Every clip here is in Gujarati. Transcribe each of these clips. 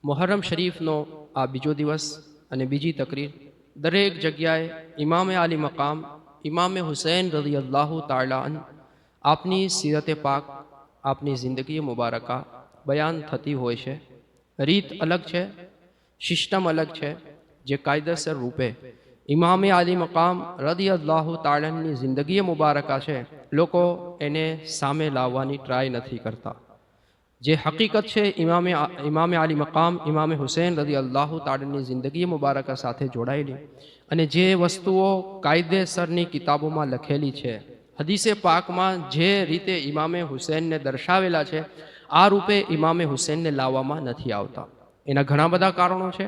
મુહર્રમ શરીફનો આ બીજો દિવસ અને બીજી તકરીર દરેક જગ્યાએ ઇમામે આલી મકામ ઇમામે હુસૈન રઝિયલ્લાહુ તાલા અન આપની સીરતે પાક આપની જિંદગી મુબારકા બયાન થતી હોય છે. રીત અલગ છે, સિસ્ટમ અલગ છે, જે કાયદેસર રૂપે ઇમામે આલી મકામ રઝિયલ્લાહુ તાલાની જિંદગી મુબારકા છે, લોકો એને સામે લાવવાની ટ્રાય નથી કરતા. જે હકીકત છે ઇમામે આલી મકામ ઇમામે હુસૈન રઝિયલ્લાહુ તાલાની જિંદગી મુબારકા સાથે જોડાયેલી અને જે વસ્તુઓ કાયદેસરની કિતાબોમાં લખેલી છે, હદીસે પાકમાં જે રીતે ઇમામે હુસૈનને દર્શાવેલા છે, આ રૂપે ઇમામે હુસૈનને લાવવામાં નથી આવતા. એના ઘણા બધા કારણો છે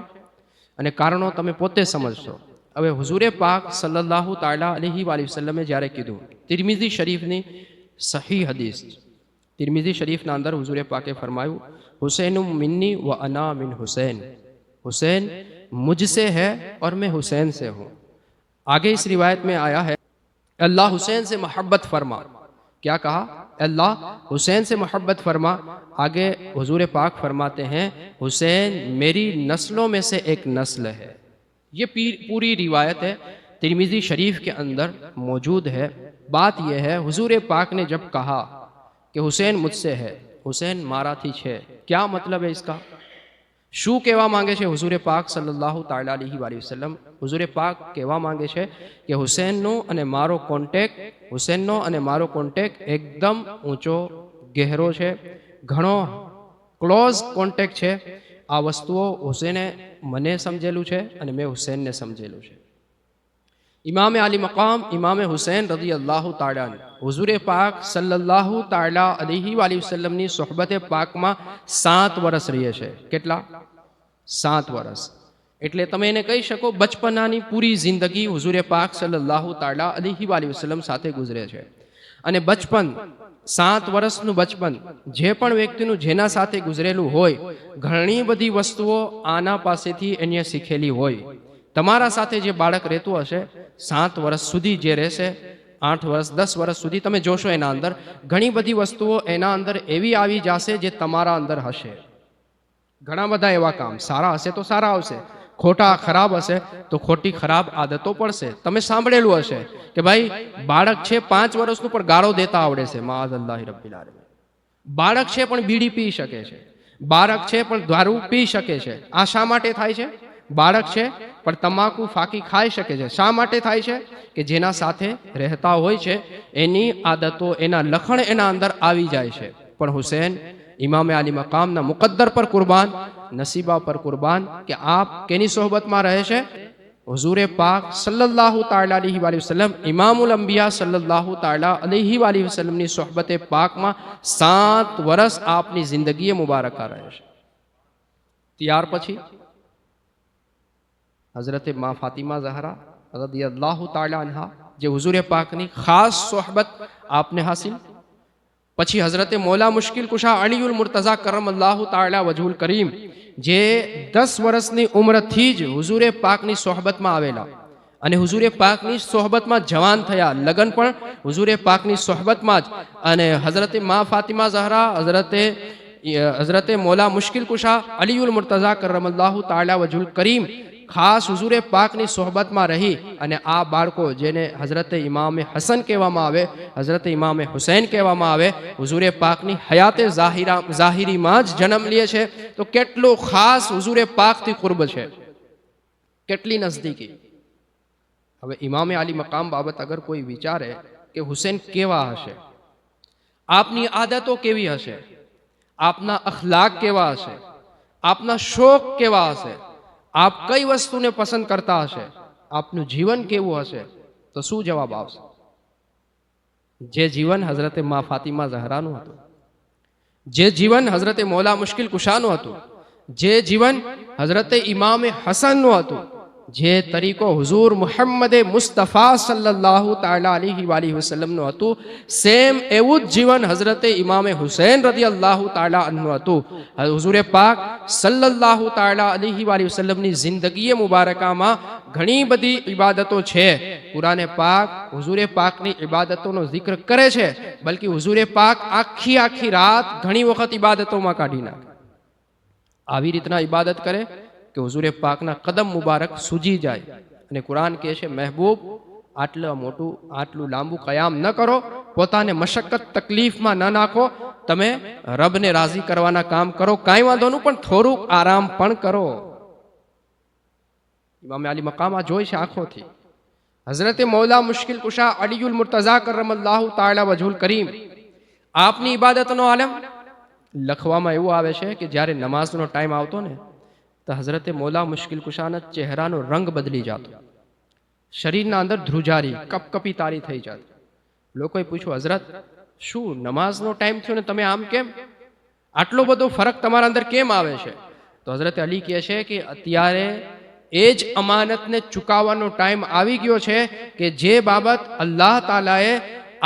અને કારણો તમે પોતે સમજશો. હવે હુઝુરે પાક સલ્લલ્લાહુ તાલા અલૈહિ વસલ્લમે જ્યારે કીધું, તિરમિઝી શરીફની સહી હદીસ, तिरमिज़ी शरीफ ना अंदर हुजूर पाके फरमायू, हुसैन मिन्नी व अना मिन हुसैन, हुसैन मुझसे है और मैं हुसैन से हूँ. आगे इस रिवायत में आया है, अल्लाह हुसैन से मोहब्बत फरमा. क्या कहा? अल्लाह हुसैन से मोहब्बत फरमा. आगे हुजूर पाक फरमाते हैं, हुसैन मेरी नस्लों में से एक नस्ल है. ये पूरी रिवायत है, तिरमिज़ी शरीफ के अंदर मौजूद है. बात यह है, हुजूर पाक ने जब कहा कि हुसैन मुझसे है, हुसैन माराथी छे, क्या मतलब है इसका? शू कहवा मांगे छे हुजूर पाक सल्लल्लाहु ताला अलैहि वसल्लम? हुजूर पाक कहवा मांगे छे कि हुसैननो अने मारो कॉन्टेक्ट, हुसैननो अने मारो कॉन्टेक्ट एकदम ऊंचो गहरो छे, घणो क्लोज कॉन्टेक्ट छे. आ वस्तुओ हुसैने मने समझेलू छे अने मैं हुसैन ने समझेलू छे. इमाम आली मकाम इमाम हुसैन रज़ियल्लाहु ताला हुजूर पाक सल्लल्लाहु ताला अलैहि वसल्लमनी सोहबत पाक में 7 वर्ष रहे छे. केटला? 7 वर्ष. एटले तमे एने कही शको बचपनानी पूरी जिंदगी हुजूर पाक सल्लल्लाहु ताला अलैहि वसल्लम साथे गुजरे छे. अने बचपन 7 वर्षनु बचपन जे पण व्यक्तिनु जेना साथे गुजरेलू होय, घणी बधी वस्तुओ आना पासेथी एने सीखेली होय. તમારા સાથે જે બાળક રહેતું હશે 7 વર્ષ સુધી જે રહેશે, 8 વર્ષ 10 વર્ષ સુધી તમે જોશો એના અંદર ઘણી બધી વસ્તુઓ એના અંદર એવી આવી જશે જે તમારા અંદર હશે. ઘણા બધા એવા કામ સારા હશે તો સારા આવશે, ખોટા ખરાબ હશે તો ખોટી ખરાબ આદતો પડશે. તમે સાંભળેલું હશે કે ભાઈ બાળક છે 5 વર્ષનું પણ ગાળો દેતા આવડે છે, માઅઝલ્લાહિ રબ્બિલ આલમીન. બાળક છે પણ બીડી પી શકે છે, બાળક છે પણ દારૂ પી શકે છે. આ શા માટે થાય છે? બાળક છે પણ તમાકુ ફાકી ખાઈ શકે છે. શા માટે થાય છે? કે જેના સાથે રહેતા હોય છે એની આદતો, એના લખણ એના અંદર આવી જાય છે. પણ હુસૈન ઇમામે આલી મકામના મુકદ્દર પર કુરબાન, નસીબા પર કુરબાન કે આપ કેની સોહબતમાં રહે છે? હુઝુરે પાક સલ્લલ્લાહુ તાલા અલૈહિ વસલ્લમ ઇમામુલ અંબિયા સલ્લલ્લાહુ તાલા અલૈહિ વસલ્લમની સોહબતે પાકમાં 7 વર્ષ આપની જિંદગી મુબારકા રહે છે. ત્યાર પછી हज़रत माँ फातिमा ज़हरा रज़ियल्लाहु ताला अन्हा जे हुजूरे पाकनी खास सोहबत आपने हासिल. पछी हज़रत मौला मुश्किल कुशा अलीउल मुर्तज़ा करमल्लाहु ताला वजहुल करीम जे 10 वर्षनी उम्रथी ज हुजूरे पाकनी सोहबतमां आवेला अने हुजूरे पाकनी सोहबतमां जवान थया, लगन पण हुजूरे पाकनी सोहबतमां ज. अने हज़रत माँ फातिमा ज़हरा हज़रत मौला मुश्किल कुशा अलीउल मुर्तज़ा करमल्लाहु ताला वजहुल करीम खास हुजूरे पाकनी सोहबतमां रही अने आ बाळको जेने हज़रत इमामे हसन कहेवामां आवे, हज़रत इमामे हुसैन कहेवामां आवे, हुजूरे पाकनी हयाते ज़ाहिरीमां ज जन्म लीए छे. तो केटलो खास हुजूरे पाकथी कुर्ब छे, केटली नजदीकी. हवे इमामे आली मकाम बाबत अगर कोई विचारे कि हुसैन केवा हशे, आपनी आदतो केवी हशे, आपना अखलाक केवा हशे, आपना शौक केवा हशे, आप कई वस्तु ने पसंद करता हशे, आपनु जीवन केवुं हशे, तो शू जवाब आवशे? जे जीवन हज़रत माँ फातिमा ज़हरानु हतुं, जे जीवन हज़रत मौला मुश्किल कुशानु हतुं, जे जीवन हज़रत इमाम हसननु हतुं, जे तरीको हुजूर मुहम्मद मुस्तफा सल्लल्लाहु ताला अलैहि वसल्लमनु हतुं, सेम एवुं ज जीवन हज़रत इमाम हुसैन रज़ियल्लाहु ताला अन्हु हतुं. हुजूरे पाक सल्लल्लाहु ताला अलैहि वसल्लमनी जिंदगी मुबारकामां घणी बधी इबादतो छे. कुराने पाक हुजूरे पाकनी इबादतोनो जिक्र करे छे, बल्कि हुजूरे पाक आखी आखी रात घणी वखत इबादतोमां काढी नाखे. આવી રીતના ઇબાદત કરે કે હુઝુરે પાકના કદમ મુબારક સૂજી જાય. અને કુરાન કહે છે, મહેબૂબ આટલું મોટું આટલું લાંબુ કયામ ન કરો, પોતાને મશક્કત તકલીફમાં ન નાખો, તમે રબને રાજી કરવાના કામ કરો, કાંઈ વાંધો નહીં પણ થોડુંક આરામ પણ કરો. ઇમામે અલી મકામ આ જોઈ છે આંખોથી. હઝરતે મૌલા મુશ્કિલ કુશા અલીયુલ મુર્તઝા કરમલ્લાહુ તાલા વજહુલ કરીમ આપની ઇબાદતનો આલમ લખવામાં એવું આવે છે કે જ્યારે નમાઝનો ટાઈમ આવતો ને તો હઝરતે મૌલા મુશ્કિલ કુશાના ચહેરાનો રંગ બદલી જતો, શરીરના અંદર ધ્રુજારી કપકપી તારી થઈ જતી. લોકોએ પૂછ્યું, હઝરત શું નમાઝનો ટાઈમ થયો ને તમે આમ કેમ, આટલો બધો ફરક તમારા અંદર કેમ આવે છે? તો હઝરત અલી કહે છે કે અત્યારે એ જ અમાનતને ચૂકવવાનો ટાઈમ આવી ગયો છે કે જે બાબત અલ્લાહ તાલાએ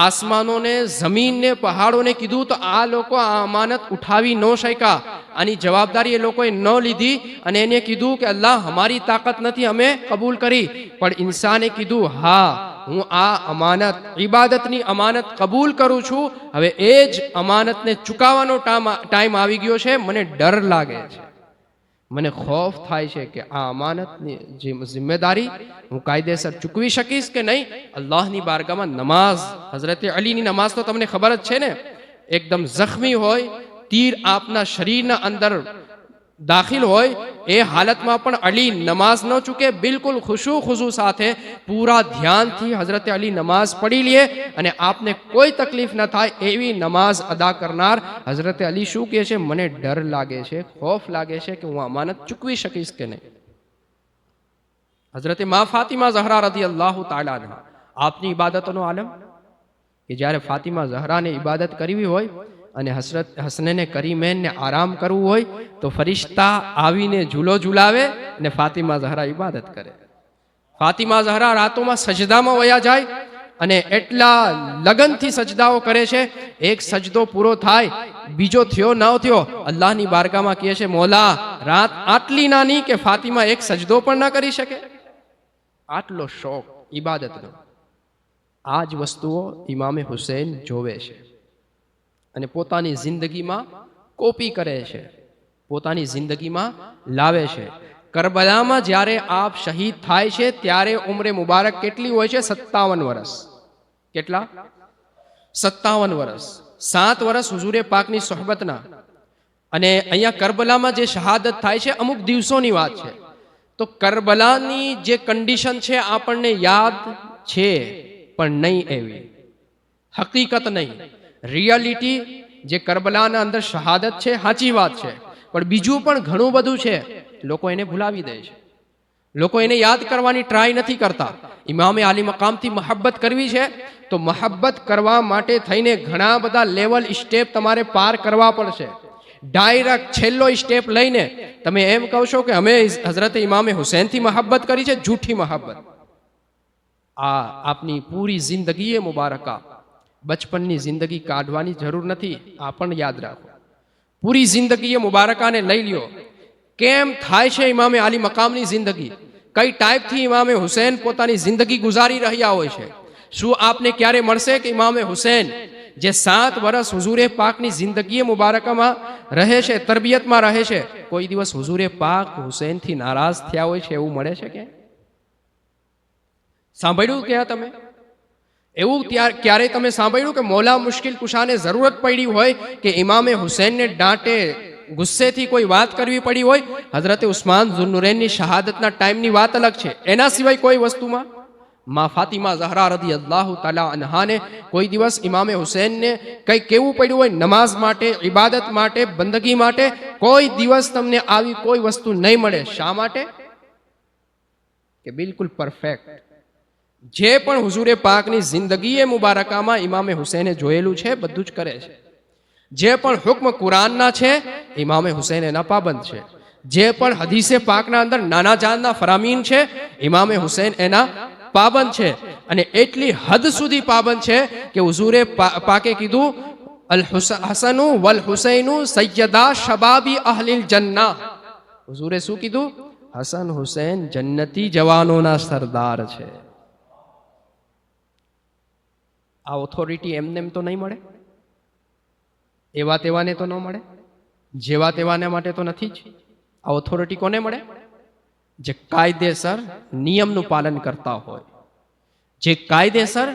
આસમાનોને, જમીનને, પહાડોને કીધું તો આ લોકો આ અમાનત ઉઠાવી ન શક્યા, આની જવાબદારી એ લોકોએ ન લીધી અને એને કીધું કે અલ્લાહ અમારી તાકાત નથી, અમે કબૂલ કરી. પણ ઇન્સાને કીધું, હા હું આ અમાનત ઇબાદતની અમાનત કબૂલ કરું છું, હવે એ જ અમાનતને ચૂકવવાનો ટાઈમ આવી ગયો છે, મને ડર લાગે છે, મને ખૌફ થાય છે કે આ અમાનતની જે જિમ્મેદારી હું કાયદેસર ચૂકવી શકીશ કે નહીં. અલ્લાહની બારગામાં નમાઝ, હઝરતે અલીની નમાઝ તો તમને ખબર જ છે ને, એકદમ જખ્મી હોય, તીર આપના શરીરના અંદર દાખિલ હોય, એ હાલતમાં પણ અલી નમાઝ ન ચૂકે, બિલકુલ ખુશુ ખુશુ સાથે પૂરા ધ્યાનથી હઝરતે અલી નમાઝ પઢી લે અને આપને કોઈ તકલીફ ન થાય એવી નમાઝ અદા કરનાર હઝરતે અલી શું કહે છે, મને ડર લાગે છે, ખૌફ લાગે છે કે હું અમાનત ચૂકવી શકીશ કે નહીં. હઝરતે મા ફાતિમા ઝહરા રદિયલ્લાહુ તાલા અન્હા આપની ઇબાદતનો આલમ કે જ્યારે ફાતિમા ઝહરાને ઇબાદત કરવી હોય અને હસરત હસનેને કરીમેનને આરામ કરવું હોય તો ફરિશ્તા આવીને ઝૂલો ઝૂલાવે ને ફાતિમા ઝહરા ઇબાદત કરે. ફાતિમા ઝહરા રાતોમાં સજદામાં વયા જાય અને એટલા લગનથી સજદાઓ કરે છે, એક સજદો પૂરો થાય, બીજો થયો ન થયો, અલ્લાહની બારગામાં કહે છે, મોલા રાત આટલી નાની કે ફાતિમા એક સજદો પણ ન કરી શકે. આટલો શોખ ઇબાદતનો. આ જ વસ્તુઓ ઇમામે હુસૈન જોવે છે અને પોતાની જિંદગીમાં કોપી કરે છે, પોતાની જિંદગીમાં લાવે છે. કરબલામાં જ્યારે આપ શહીદ થાય છે ત્યારે ઉંમરે મુબારક કેટલી હોય છે? 57 વર્ષ. કેટલા? 57 વર્ષ. 7 વર્ષ હુઝુરે પાકની સોહબતના. અને અહીંયા કરબલામાં જે શહાદત થાય છે અમુક દિવસોની વાત છે. તો કરબલાની જે કન્ડિશન છે આપણને યાદ છે પણ નહીં, એવી હકીકત નહીં, રિયાલિટી જે કરબલાના અંદર શહાદત છે સાચી વાત છે, પણ બીજું પણ ઘણું બધું છે, લોકો એને ભૂલાવી દે છે, લોકો એને યાદ કરવાની ટ્રાય નથી કરતા. ઇમામે આલી મકામથી મહબ્બત કરવી છે તો મહબ્બત કરવા માટે થઈને ઘણા બધા લેવલ સ્ટેપ તમારે પાર કરવા પડશે. ડાયરેક્ટ છેલ્લો સ્ટેપ લઈને તમે એમ કહો છો કે અમે હઝરત ઇમામે હુસૈનથી મહબ્બત કરી છે, જૂઠી મહબ્બત. આ આપની પૂરી જિંદગી મુબારકા, બચપનની જિંદગી કાઢવાની જરૂર નથી, આ પણ યાદ રાખો. પૂરી જિંદગી મુબારકાને લઈ લ્યો. કેમ થાય છે ઇમામે આલી મકામની જિંદગી, કઈ ટાઈપથી ઇમામે હુસૈન પોતાની જિંદગી ગુજારી રહ્યા હોય છે. શું આપને ક્યારે મળશે કે ઇમામે હુસૈન જે 7 વર્ષ હુઝુરે પાકની જિંદગી મુબારકામાં રહે છે, તરબિયતમાં રહે છે, કોઈ દિવસ હુઝુરે પાક હુસૈનથી નારાજ થયા હોય છે એવું મળે છે કે સાંભળ્યું ક્યાં તમે એવું? ક્યારે તમે સાંભળ્યું કે મૌલા મુશ્કિલ કુશાને જરૂરત પડી હોય કે ઇમામે હુસૈનને ડાંટે, ગુસ્સેથી કોઈ વાત કરવી પડી હોય? હઝરતે ઉસ્માન ઝુન્નુરૈનની શહાદતના ટાઈમની વાત અલગ છે, એના સિવાય કોઈ વસ્તુમાં મા ફાતિમા ઝહરા રદિયલ્લાહુ તાલા અન્હાને કોઈ દિવસ ઇમામે હુસૈનને કંઈ કેવું પડ્યું હોય નમાઝ માટે, ઇબાદત માટે, બંદગી માટે? કોઈ દિવસ તમને આવી કોઈ વસ્તુ નહીં મળે. શા માટે? કે બિલકુલ પરફેક્ટ જે પણ હુઝુરે પાકની જિંદગી મુબારકામાં ઇમામે હુસૈને જોયેલું છે બધું જ કરે છે. જે પણ હુક્મ કુરાનના છે ઇમામે હુસૈન એના પાબંદ છે. જે પણ હદીસે પાકના અંદર નાના જાનના ફરામીન છે ઇમામે હુસૈન એના પાબંદ છે. અને એટલી હદ સુધી પાબંદ છે કે હુઝુરે પાકે કીધું, અલ હસનુ વલ હુસૈનુ સૈયદા શબાબી અહલિલ જન્ના. હુઝુરે શું કીધું? હસન હુસૈન જન્નતી જવાનોના સરદાર છે. આ ઓથોરિટી એમને એમ તો નહીં મળે, એવા તેવાને તો ન મળે, જેવા તેવાને માટે તો નથી જ. આ ઓથોરિટી કોને મળે? જે કાયદેસર નિયમનું પાલન કરતા હોય, જે કાયદેસર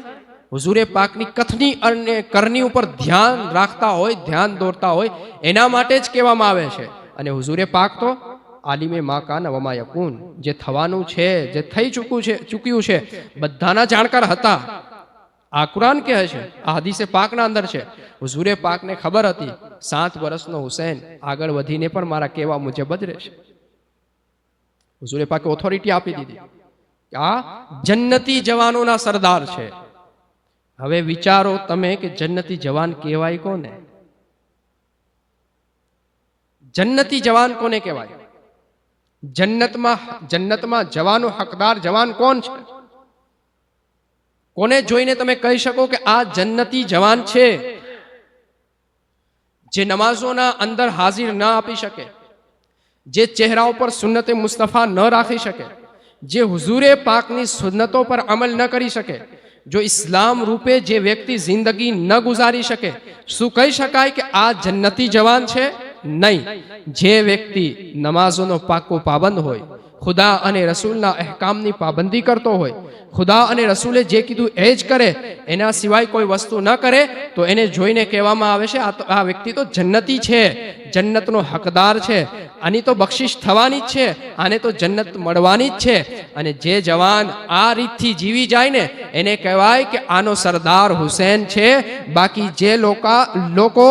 હુઝુરે પાકની કથની અને કરની ઉપર ધ્યાન રાખતા હોય, ધ્યાન દોરતા હોય, એના માટે જ કહેવામાં આવે છે. અને હુઝુરે પાક તો આલિમે મા કાન વમા યકૂન, જે થવાનું છે, જે થઈ ચૂક્યું છે, બધાના જાણકાર હતા. આ કુરાન કહે છે, આ હદીસે પાકના અંદર છે. હુઝુરે પાકને ખબર હતી 7 વર્ષનો હુસૈન આગળ વધીને પણ મારા કહેવા મુજબ જ રહેશે. હુઝુરે પાકે ઓથોરિટી આપી દીધી કે આ જન્નતી જવાનોના સરદાર છે. હવે વિચારો તમે કે જન્નતી જવાન કહેવાય કોને? જન્નતી જવાન કોને કહેવાય? જન્નતમાં જવાનો હકદાર જવાન કોણ છે? કોને જોઈને તમે કહી શકો કે આ જન્નતી જવાન છે? જે નમાઝોના અંદર હાજર ન આપી શકે, જે ચહેરા ઉપર સુન્નતે મુસ્તફા ન રાખી શકે, જે હુઝુરે પાકની સુન્નતો પર અમલ ન કરી શકે, જો ઇસ્લામ રૂપે જે વ્યક્તિ જિંદગી ન ગુજારી શકે, શું કહી શકાય કે આ જન્નતી જવાન છે? નહીં. જે વ્યક્તિ નમાઝોનો પાકો પાબંદ હોય, ખુદા અને રસૂલના અહેકામની પાબંદી કરતો હોય, ખુદા અને રસૂલે જે કીધું એ જ કરે, એના સિવાય કોઈ વસ્તુ ન કરે, તો એને જોઈને કહેવામાં આવે છે આ વ્યક્તિ તો જન્નતી છે, જન્નતનો હકદાર છે, આની તો બક્ષિશ થવાની જ છે, આને તો જન્નત મળવાની જ છે. અને જે જવાન આ રીતથી જીવી જાય ને, એને કહેવાય કે આનો સરદાર હુસૈન છે. બાકી જે લોકો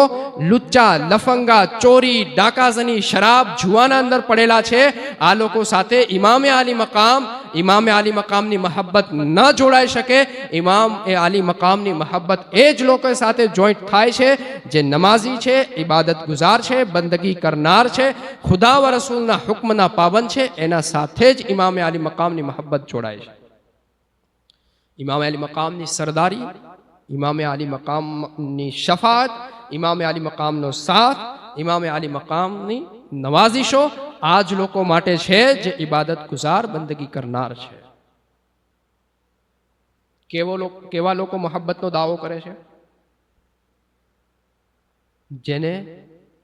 લુચ્ચા, લફંગા, ચોરી, ડાકાઝની, શરાબ, જુવાના અંદર પડેલા છે, આ લોકો સાથે ઇમામે આલી મકામની મહબ્બત ન જોડાઈ શકે. ઇમામ એ આલી મકામની મહબ્બત એ જ લોકો સાથે જોઈન્ટ થાય છે જે નમાઝી છે, ઇબાદત ગુજાર છે, બંદગી કરનાર છે, ખુદા વ રસૂલના હુક્મના પાબંદ છે. એના સાથે જ ઇમામે આલી મકામની મહબ્બત જોડાય છે. ઇમામે આલી મકામની સરદારી, ઇમામે આલી મકામની શફાત, ઇમામે આલી મકામનો સાથ, ઇમામે આલી મકામની નવાઝિશો આ જ લોકો માટે છે જે ઇબાદત ગુજાર, બંદગી કરનાર છે. કેવા લોકો મોહબ્બતનો દાવો કરે છે? જેને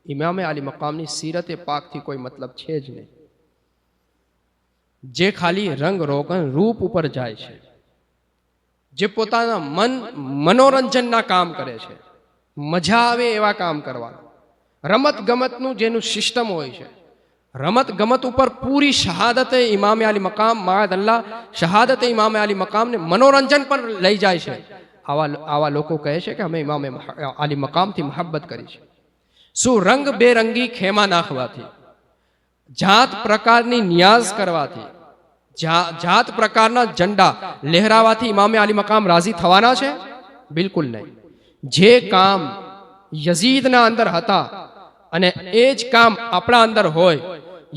ઇમામે આલી મકામની સીરતે પાકથી કોઈ મતલબ છે જ નહીં, જે ખાલી રંગ રોગન રૂપ ઉપર જાય છે, જે પોતાના મનોરંજનના કામ કરે છે, મજા આવે એવા કામ કરવાનું, રમત ગમતનું જેનું સિસ્ટમ હોય છે, રમત ગમત ઉપર પૂરી શહાદતે ઇમામે આલી મકામ, માઅદલ્લાહ શહાદતે ઇમામે આલી મકામને મનોરંજન પર લઈ જાય છે. આવા લોકો કહે છે કે અમે ઇમામે આલી મકામથી મહબ્બત કરી છે. શું રંગ બેરંગી ખેમા નાખવાથી, જાત પ્રકારની નિયાઝ કરવાથી, જાત પ્રકારના ઝંડા લહેરાવાથી ઇમામે આલી મકામ રાજી થવાના છે? બિલકુલ નહીં. જે કામ યઝીદના અંદર હતા અને એ જ કામ આપણા અંદર હોય,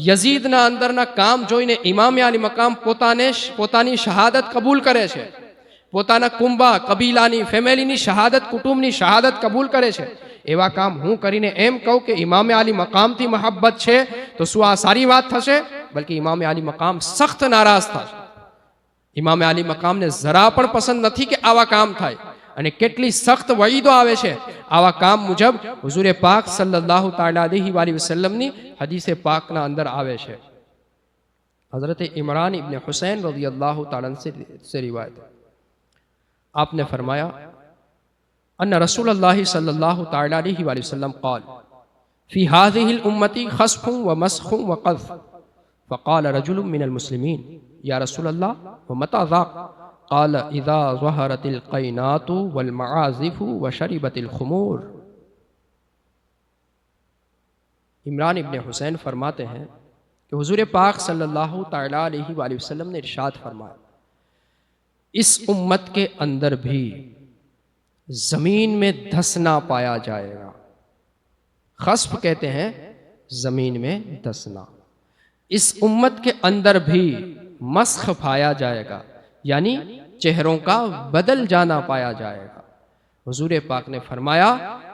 યઝીદના અંદરના કામ જોઈને ઇમામે આલી મકામ પોતાની શહાદત કબૂલ કરે છે, પોતાના કુંબા, કબીલાની, ફેમિલીની શહાદત, કુટુંબની શહાદત કબૂલ કરે છે. એવા કામ હું કરીને એમ કહું કે ઇમામે આલી મકામથી મહબ્બત છે, તો શું આ સારી વાત થશે? બલકી ઇમામે આલી મકામ સખ્ત નારાજ થશે. ઇમામે આલી મકામને જરા પણ પસંદ નથી કે આવા કામ થાય, અને કેટલી સખ્ત વઈદો આવે છે આવા કામ મુજબ. હુઝુરે પાક સલ્લલ્લાહુ તઆલા અલૈહિ વસલ્લમની હદીસે પાકના અંદર આવે છે. હઝરત ઇમરાન ઇબ્ન હુસૈન રज़ियल्लाहु तआला से रिवायत, आपने फरमाया अन्न रसूलुल्लाह सल्लल्लाहु तआला अलैहि वसल्लम क़ाल फ़ी हाज़िहिल उम्मती ख़स्फ़ुन व मस्ख़ुन व क़ज़्फ़ फ़क़ाल रजुलुन मिनल मुस्लिमीन या रसूलल्लाह व मता ज़ाक़ क़ाल इज़ा ज़हरतिल क़ैनातु वल मआज़िफ़ु व शरिबतिल ख़ुमूर। इमरान इब्न हुसैन फरमाते हैं कि हुज़ूर पाक सल्लल्लाहु तआला अलैहि वसल्लम ने इरशाद फरमाया, इस उम्मत के अंदर भी जमीन में धंसना पाया जाएगा। खस्फ कहते हैं जमीन में धंसना। इस उम्मत के अंदर भी मस्ख पाया जाएगा, यानी चेहरों का बदल जाना पाया जाएगा। हुजूर पाक ने फरमाया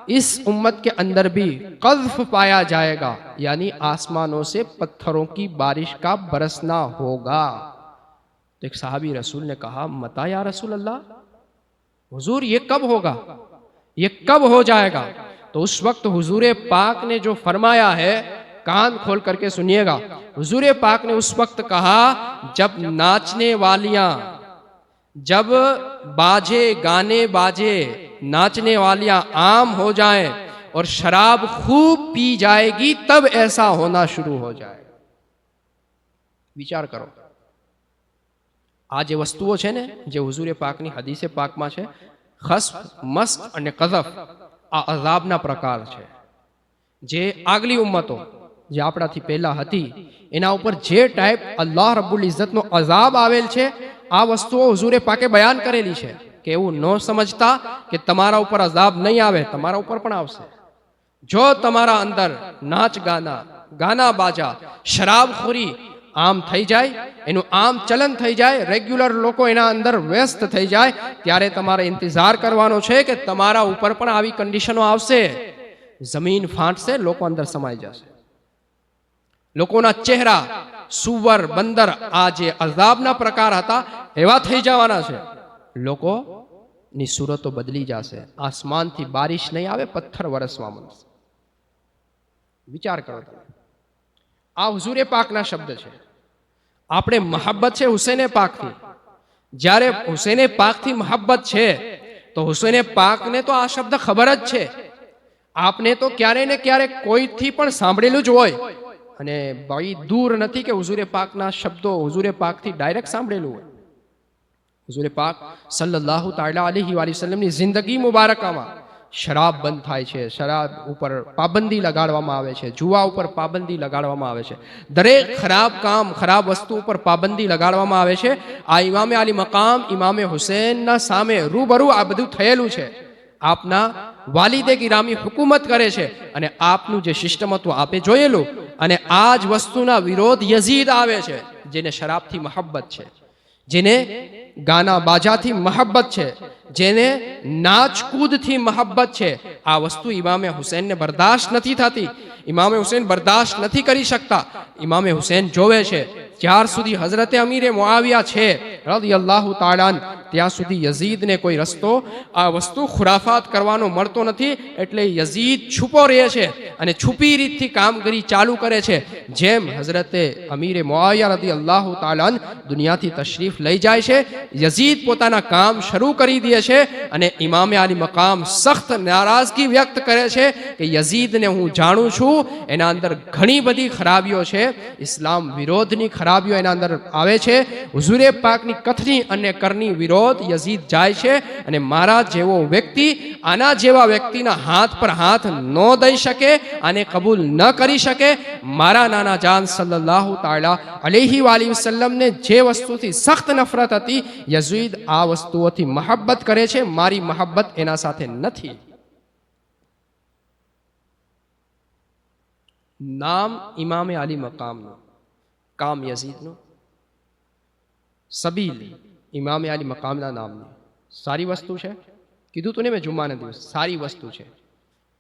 इस उम्मत के अंदर भी क़ज़्फ़ पाया जाएगा, यानी आसमानों से पत्थरों की बारिश का बरसना होगा। तो एक सहाबी रसूल ने कहा, मता या रसूल अल्लाह, हुजूर ये कब होगा, ये कब हो जाएगा? तो उस वक्त हुजूर पाक ने जो फरमाया है कान खोल करके सुनिएगा। हुजूर पाक ने उस वक्त कहा जब नाचने वालियां, जब बाजे गाने बाजे नाचने वालियां आम हो जाएं और शराब खूब पी जाएगी, तब ऐसा होना शुरू हो जाए। विचार करो, आ जे वस्तुओं छे ने जे हुजूरे पाकनी हदीसे पाकमां छे, खस्फ, मस्क अने कज़फ, आ अज़ाबना प्रकार छे जे આગલી ઉમ્મતો જે આપણાથી પહેલા હતી એના ઉપર જે ટાઈપ અલ્લાહ રબ્બુલ ઇઝ્ઝતનો અઝાબ આવેલ છે, આ વસ્તુઓ હુઝુરે પાકે બયાન કરેલી છે કે એવું ન સમજતા કે તમારા ઉપર અઝાબ નહીં આવે, તમારા ઉપર પણ આવશે। જો તમારા અંદર નાચ ગાના, ગાના બાજા, શરાબખોરી આમ થઈ જાય, એનું આમ ચલન થઈ જાય, રેગ્યુલર લોકો એના અંદર વ્યસ્ત થઈ જાય, ત્યારે તમારે ઇંતજાર કરવાનો છે કે તમારા ઉપર પણ આવી કંડિશનો આવશે। જમીન ફાટશે, લોકો અંદર સમાઈ જશે, લોકોના ચહેરા સુવર, બંદર, આ જે અઝાબના પ્રકાર હતા એવા થઈ જવાના છે। લોકોની સુરતો બદલી જશે, આસમાનથી બારિશ નહીં આવે, પથ્થર વરસવા માંડશે। વિચાર કરો તમે, આ હુઝુરે પાકના શબ્દ છે। આપણે મહબ્બત છે હુસૈને પાકથી, જ્યારે હુસૈને પાકથી મહબ્બત છે તો હુસૈને પાકને તો આ શબ્દ ખબર જ છે। આપને તો ક્યારે ને ક્યારે કોઈથી પણ સાંભળેલું જ હોય, અને ભાઈ દૂર નથી કે હુઝુરે પાકના શબ્દો હુઝુરે પાકથી ડાયરેક્ટ સાંભળેલું હોય। હુઝુરે પાક સલ્લલ્લાહુ તઆલા અલૈહિ વસલ્લમની જિંદગી મુબારકામાં શરાબ બંધ થાય છે, શરાબ ઉપર પાબંદી લગાડવામાં આવે છે, જુવા ઉપર પાબંદી લગાડવામાં આવે છે, દરેક ખરાબ કામ, ખરાબ વસ્તુ ઉપર પાબંદી લગાડવામાં આવે છે। આ ઇમામે આલી મકામ ઇમામે હુસૈનના સામે રૂબરૂ આ બધું થયેલું છે। આપના વાલિદે ગિરામી હુકુમત કરે છે અને આપનું જે સિસ્ટમ હતું આપે જોયેલું, અને આ જ વસ્તુના વિરોધ યઝીદ આવે છે, જેને શરાબથી મહબ્બત છે, જેને ગાના બાજાથી મહબ્બત છે, જેને નાચ કૂદથી મહબ્બત છે। આ વસ્તુ ઇમામે હુસૈનને બરદાશ્ત નથી થતી, ઇમામે હુસૈન બરદાશ્ત નથી કરી શકતા। ઇમામે હુસૈન જોવે છે જ્યાર સુધી હઝરતે અમીરે મુઆવિયા છે રદિયલ્લાહુ તાઆલા અન, ત્યાં સુધી યઝીદને કોઈ રસ્તો આ વસ્તુ ખુરાફાત કરવાનો મળતો નથી, એટલે યઝીદ છુપો રહે છે અને છુપી રીતથી કામગીરી ચાલુ કરે છે। જેમ હઝરતે અમીરે મુઆવિયા રદિયલ્લાહુ તાઆલા અન દુનિયાથી તશરીફ લઈ જાય છે, યઝીદ પોતાના કામ શરૂ કરી દે છે, અને ઇમામે આલી મકામ સખ્ત નારાજગી વ્યક્ત કરે છે કે યઝીદને હું જાણું છું, એના અંદર ઘણી બધી ખરાબીઓ છે, ઇસ્લામ વિરોધની ખરાબીઓ એના અંદર આવે છે। હુઝુરે પાકની કથની અને કરની વિરોધ યઝીદ જાય છે, અને મારા જેવો વ્યક્તિ આના જેવા વ્યક્તિના હાથ પર હાથ ન દઈ શકે, આને કબૂલ ન કરી શકે। મારા નાના જાન સલ્લલ્લાહુ તઆલા અલૈહિ વસલ્લમને જે વસ્તુથી સખ્ત નફરત હતી, યઝીદ આ વસ્તુઓથી મહબ્બત કરે છે, મારી મહબ્બત એના સાથે નથી। નામ ઇમામે આલી મકામનું, કામ યઝીદનું, સબીલ ઇમામે આલી મકામના નામની સારી વસ્તુ છે। કીધું તું ને મેં જુમ્માના દિવસ, સારી વસ્તુ છે,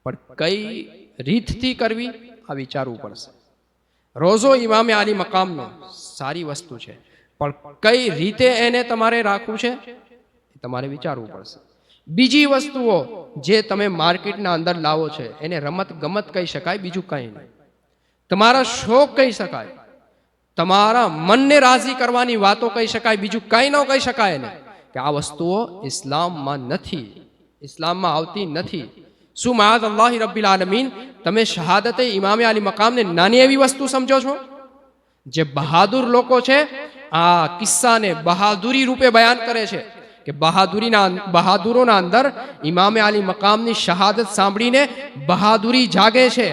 પણ કઈ રીતથી કરવી આ વિચારવું પડશે। રોઝો ઇમામે આલી મકામનો સારી વસ્તુ છે, પણ કઈ રીતે એને તમારે રાખવું છે એ તમારે વિચારવું પડશે। બીજી વસ્તુઓ જે તમે માર્કેટના અંદર લાવો છે એને રમત ગમત કહી શકાય, બીજું કંઈ નહીં। તમારા શોખ કહી શકાય, તમારા મનને રાજી કરવાની વાતો કહી શકાય, બીજું કંઈ ન કહી શકાય એને, કે આ વસ્તુઓ ઇસ્લામમાં નથી, ઇસ્લામમાં આવતી નથી। શું માઅઝ અલ્લાહ રબ્બિલ આલમીન તમે શહાદતે ઇમામે આલી મકામને નાની એવી વસ્તુ સમજો છો? જે બહાદુર લોકો છે આ કિસ્સાને બહાદુરી રૂપે બયાન કરે છે કે બહાદુરોના અંદર ઇમામે આલી મકામની શહાદત સાંભળીને બહાદુરી જાગે છે,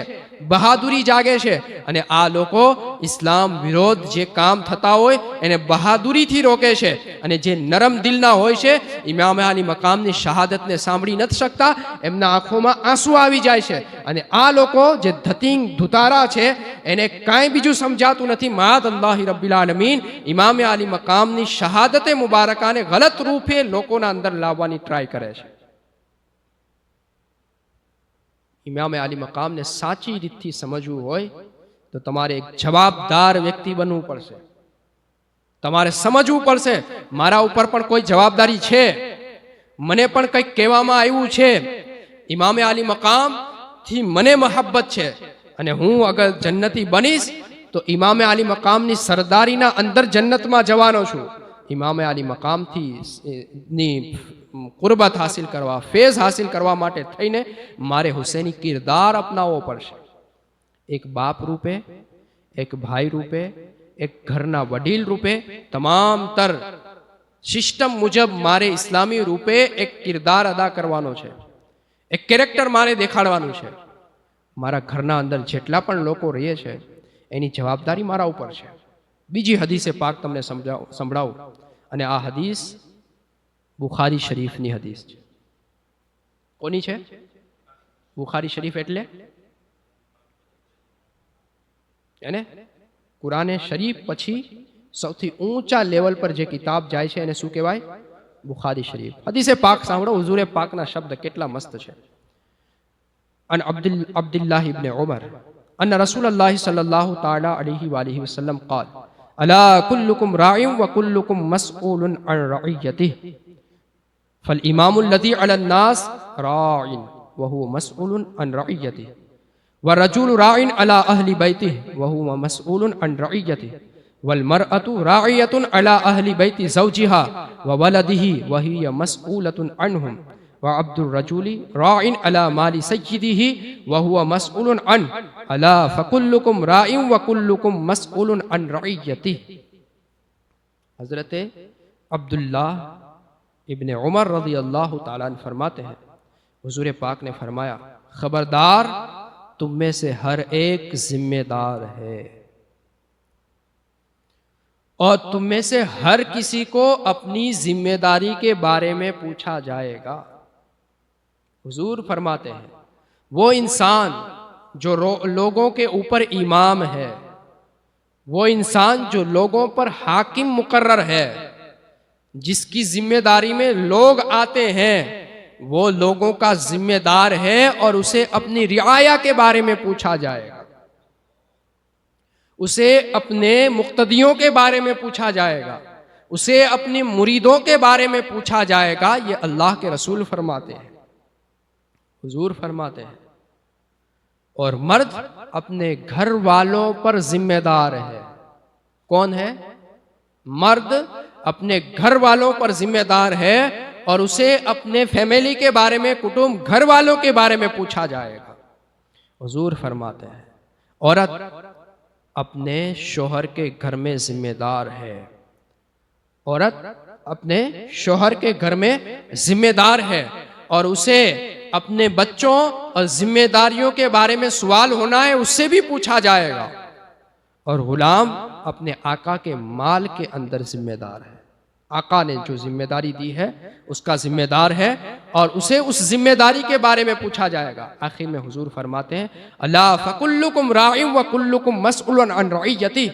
બહાદુરી જાગે છે, અને આ લોકો ઇસ્લામ વિરોધ જે કામ થતા હોય એને બહાદુરીથી રોકે છે, અને જે નરમ દિલના હોય છે ઇમામે આલી મકામની શહાદતને સાંભળી નથી શકતા, એમના આંખોમાં આંસુ આવી જાય છે, અને આ લોકો જે ધતિંગ ધુતારા છે એને કાંઈ બીજું સમજાતું નથી, માદ અલ્લાહ રબ્બિલ આલમીન ઇમામે આલી મકામની શહાદતે મુબારકાને ગલત રૂપે લોકોના અંદર લાવવાની ટ્રાય કરે છે। ઇમામે આલી મકામને સાચી રીતથી સમજવું હોય તો તમારે એક જવાબદાર વ્યક્તિ બનવું પડશે। તમારે સમજવું પડશે મારા ઉપર પણ કોઈ જવાબદારી છે, મને પણ કંઈક કહેવામાં આવ્યું છે, ઇમામે આલી મકામથી મને મહબ્બત છે, અને હું અગર જન્નતી બનીશ તો ઇમામે આલી મકામની સરદારીના અંદર જન્નતમાં જવાનો છું. ઇમામે આલી મકામથી ની કુરબત હાસિલ કરવા, ફેઝ હાસિલ કરવા માટે થઈને મારે હુસૈની કિરદાર અપનાવવો પડશે. એક બાપ રૂપે, એક ભાઈ રૂપે, એક ઘરના વડીલ રૂપે, તમામ તર સિસ્ટમ મુજબ મારે ઇસ્લામી રૂપે એક કિરદાર અદા કરવાનો છે, એક કેરેક્ટર મારે દેખાડવાનું છે. મારા ઘરના અંદર જેટલા પણ લોકો રહે છે એની જવાબદારી મારા ઉપર છે. બીજી હદીસે પાક તમને સંભળાવું, અને આ હદીસ બુખારી શરીફની હદીસ છે. કોની છે? બુખારી શરીફ એટલે એને કુરાને શરીફ પછી સૌથી ઊંચા લેવલ પર જે કિતાબ જાય છે એને શું કહેવાય? બુખારી શરીફ. હદીસે પાક સાંભળો, હુઝુરે પાકના શબ્દ કેટલા મસ્ત છે. અન અબ્દુલ્લાહ ઇબ્ન ઉમર અન રસૂલુલ્લાહ સલ્લલ્લાહુ તઆલા અલૈહિ વાલિહિ વસલ્લમ قال الا كلكم راع وكلكم مسؤول عن رعيته فالامام الذي على الناس راع وهو مسؤول عن رعيته والرجل راع على اهل بيته وهو مسؤول عن رعيته والمرأة راعية على أهل بيت زوجها وولده وهي مسؤولة عنهم وعبد الرجل راع على مال سيده وهو مسؤول عنه ألا فكلكم راع وكلكم مسؤول عن رعيته. حضرت عبداللہ ابن عمر رضی اللہ تعالیٰ عنہ فرماتے ہیں حضور پاک نے فرمایا خبردار تم میں سے ہر ایک ذمہ دار ہے اور تم میں سے ہر کسی کو اپنی ذمہ داری کے بارے میں پوچھا جائے گا. حضور فرماتے ہیں وہ انسان جو لوگوں کے اوپر امام ہے، وہ انسان جو لوگوں پر حاکم مقرر ہے، جس کی ذمہ داری میں لوگ آتے ہیں، وہ لوگوں کا ذمہ دار ہے اور اسے اپنی رعایا کے بارے میں پوچھا جائے گا، اسے اپنے مقتدیوں کے بارے میں پوچھا جائے گا، اسے اپنے مریدوں کے بارے میں پوچھا جائے گا. یہ اللہ کے رسول فرماتے ہیں، حضور فرماتے ہیں. اور مرد اپنے گھر والوں پر ذمہ دار ہے. کون ہے؟ مرد اپنے گھر والوں پر ذمہ دار ہے اور اسے اپنے فیملی کے بارے میں، کٹمب گھر والوں کے بارے میں پوچھا جائے گا. حضور فرماتے ہیں عورت اپنے شوہر کے گھر میں ذمہ دار ہے، عورت اپنے شوہر کے گھر میں ذمہ دار ہے اور اسے اپنے بچوں اور ذمہ داریوں کے بارے میں سوال ہونا ہے، اس سے بھی پوچھا جائے گا. اور غلام اپنے آقا کے مال کے اندر ذمہ دار ہے. آقا نے جو ذمہ داری دی ہے اس کا ذمہ دار ہے اور اسے اس ذمہ داری کے بارے میں پوچھا جائے گا. آخر میں حضور فرماتے ہیں الا فکلکم راع وکلکم مسئول عن رعیتہ،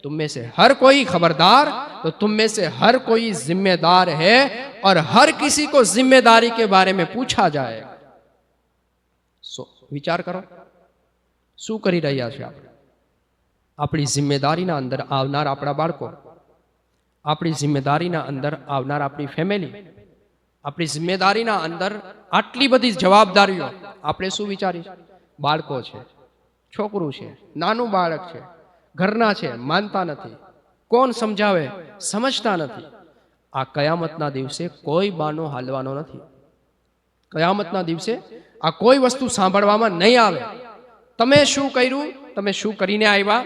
تم میں سے ہر کوئی خبردار، تو تم میں سے ہر کوئی ذمہ دار ہے اور ہر کسی کو ذمہ داری کے بارے میں پوچھا جائے گا. વિચાર કરો શું કરી રહ્યા છે આપણે? આપણી જિમ્મેદારીના અંદર આવનાર આપણા બાળકો, આપણી જિમ્મેદારીના અંદર આવનાર આપણી ફેમિલી, આપણી જિમ્મેદારીના અંદર આટલી બધી જવાબદારીઓ, આપણે શું વિચારી? બાળકો છે, છોકરું છે, નાનું બાળક છે, ઘરના છે, માનતા નથી, કોણ સમજાવે? સમજતા નથી. આ કયામતના દિવસે કોઈ બાનો હાલવાનો નથી. કયામતના દિવસે આ કોઈ વસ્તુ સાંભળવામાં નહીં આવે. તમે શું કર્યું, તમે શું કરીને આવ્યા,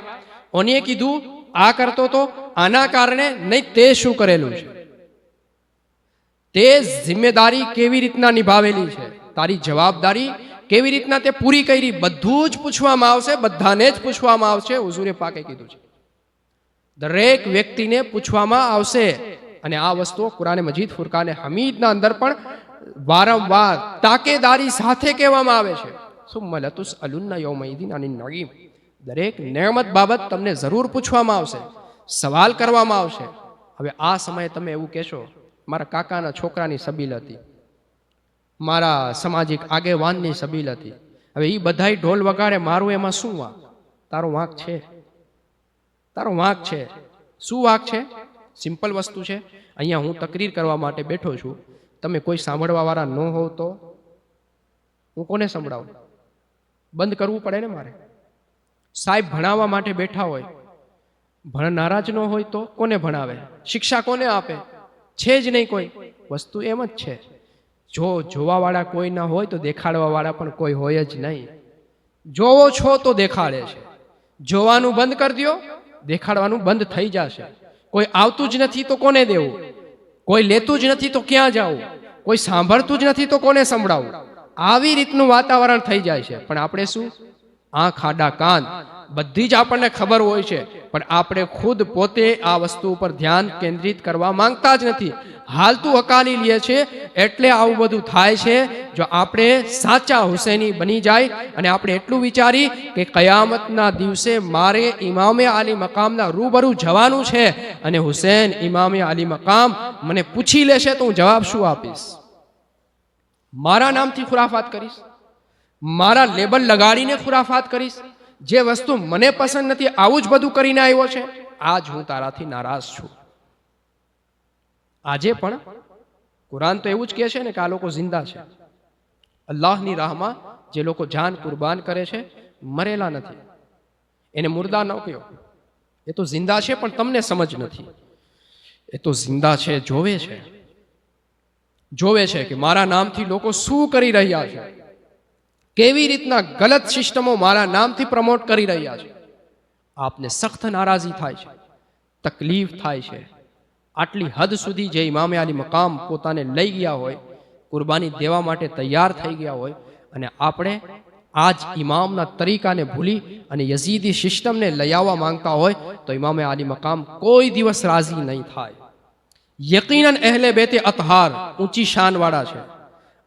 ઓને કીધું આ કરતો તો આના કારણે નહીં, તે શું કરેલું છે, તે જિમ્મેદારી કેવી રીતના નિભાવેલી છે, તારી જવાબદારી કેવી રીતના તે પૂરી કરી, બધું જ પૂછવામાં આવશે, બધાને જ પૂછવામાં આવશે. હુઝુરે પાકે કીધું છે દરેક વ્યક્તિને પૂછવામાં આવશે. અને આ વસ્તુઓ કુરાન મજીદ ફુરકાન હમીદના અંદર પણ વારંવાર તાકેદારી સાથે કહેવામાં આવે છે. સુમ્મા લતુસઅલુન્ના યૌમઇદિન અનિન નઈમ, દરેક નેમત બાબત તમને જરૂર પૂછવામાં આવશે, સવાલ કરવામાં આવશે. હવે આ સમયે તમે એવું કહેશો મારા કાકાના છોકરાની સબીલ હતી, મારા સામાજિક આગેવાનની સબીલ હતી, હવે એ બધાય ઢોલ વગાડે, મારું એમાં શું વાંક? તારો વાંક છે, તારો વાંક છે. શું વાંક છે? સિમ્પલ વસ્તુ છે. અહીંયા હું તકરીર કરવા માટે બેઠો છું, તમે કોઈ સાંભળવા વાળા ન હોવ તો હું કોને સંભળાવું? બંધ કરવું પડે ને મારે. સાહેબ ભણાવવા માટે બેઠા હોય, ભણનારા જ ન હોય તો કોને ભણાવે? શિક્ષા કોને આપે? છે જ નહીં કોઈ. વસ્તુ એમ જ છે, જો જોવાવાળા કોઈ ના હોય તો દેખાડવાવાળા પણ કોઈ હોય જ નહીં. જોવો છો તો દેખાડે છે, જોવાનું બંધ કરી દો, દેખાડવાનું બંધ થઈ જશે. કોઈ આવતું જ નથી તો કોને દેવું? કોઈ લેતું જ નથી તો ક્યાં જવું? કોઈ સાંભળતું જ નથી તો કોને સંભળાવું? આવી રીતનું વાતાવરણ થઈ જાય છે. પણ આપણે શું? આંખ આડા કાન બધી જ આપણને ખબર હોય છે, પણ આપણે ખુદ પોતે આ વસ્તુ ઉપર ધ્યાન કેન્દ્રિત કરવા માંગતા જ નથી. હાલતું હકાલી લે છે, એટલે આવું બધું થાય છે. જો આપણે સાચા હુસૈની બની જાય અને આપણે એટલું વિચારી કે કયામતના દિવસે મારે ઇમામે આલી મકામના રૂબરૂ જવાનું છે અને હુસૈન ઇમામે આલી મકામ મને પૂછી લેશે તો હું જવાબ શું આપીશ? મારા નામથી ખુરાફાત કરીશ, મારા લેબલ લગાડીને ખુરાફાત કરીશ, જે વસ્તુ મને પસંદ નથી આવું જ બધું કરીને આવ્યો છે, આજ હું તારાથી નારાજ છું. આજે પણ કુરાન તો એવું જ કહે છે ને કે આ લોકો જિંદા છે. અલ્લાહની રાહમાં જે લોકો જાન કુરબાન કરે છે મરેલા નથી. એને મુર્દા ન કહ્યો, એ તો જિંદા છે, પણ તમને સમજ નથી. એ તો જિંદા છે, જોવે છે કે મારા નામથી લોકો શું કરી રહ્યા છે, કેવી રીતના ગલત સિસ્ટમો મારા નામથી પ્રમોટ કરી રહ્યા છે. આપને સખ્ત નારાજી થાય છે, તકલીફ થાય છે. આટલી હદ સુધી જે ઇમામે આલી મકામ પોતાને લઈ ગયા હોય, કુરબાની દેવા માટે તૈયાર થઈ ગયા હોય, અને આપણે આજ ઇમામના તરીકાને ભૂલી અને યઝીદી સિસ્ટમને લઈ આવવા માંગતા હોય તો ઇમામે આલી મકામ કોઈ દિવસ રાજી નહીં થાય. યકીનન અહેલે બેતે અતહાર ઊંચી શાનવાળા છે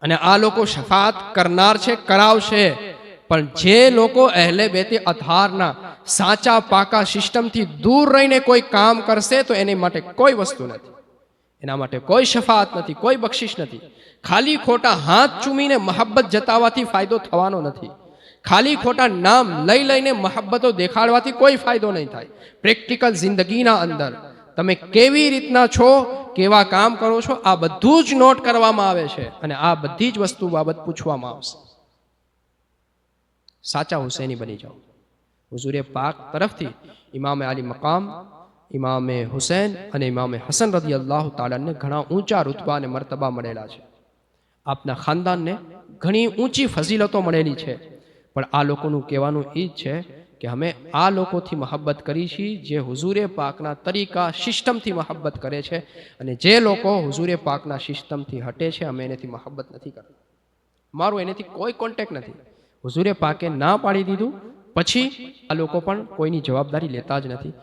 અને આ લોકો શફાત કરનાર છે, કરાવશે. પણ જે લોકો અહેલે બેતે અતહારના સાચા પાકા સિસ્ટમથી દૂર રહીને કોઈ કામ કરશે તો એની માટે કોઈ વસ્તુ નથી, એના માટે કોઈ શફાત નથી, કોઈ બક્ષિશ નથી. ખાલી ખોટા હાથ ચૂમીને મહબ્બત જતાવવાથી ફાયદો થવાનો નથી. ખાલી ખોટા નામ લઈ લઈને મહબ્બતો દેખાડવાથી કોઈ ફાયદો નહીં થાય. પ્રેક્ટિકલ જિંદગીના અંદર તમે કેવી રીતના છો, કેવા કામ કરો છો, આ બધું જ નોટ કરવામાં આવે છે અને આ બધી જ વસ્તુ બાબત પૂછવામાં આવશે. સાચા હુસૈની બની જાઓ. હુઝુરે પાક તરફથી ઇમામે આલી મકામ, ઇમામે હુસૈન અને ઇમામે હસન રદિયલ્લાહુ તાલાને ઘણા ઊંચા રૂતબા અને મર્તબા મળેલા છે. આપના ખાનદાનને ઘણી ઊંચી ફઝીલતો મળેલી છે. પણ આ લોકોનું કહેવાનું એ જ છે કે અમે આ લોકોથી મહબ્બત કરી છીએ જે હુઝુરે પાકના તરીકા સિસ્ટમથી મહબ્બત કરે છે, અને જે લોકો હુઝુરે પાકના સિસ્ટમથી હટે છે અમે એનેથી મહબ્બત નથી કરતા. મારું એનેથી કોઈ કોન્ટેક્ટ નથી. હુઝુરે પાકે ના પાડી દીધું પછી આ લોકો પણ કોઈની જવાબદારી લેતા જ નથી.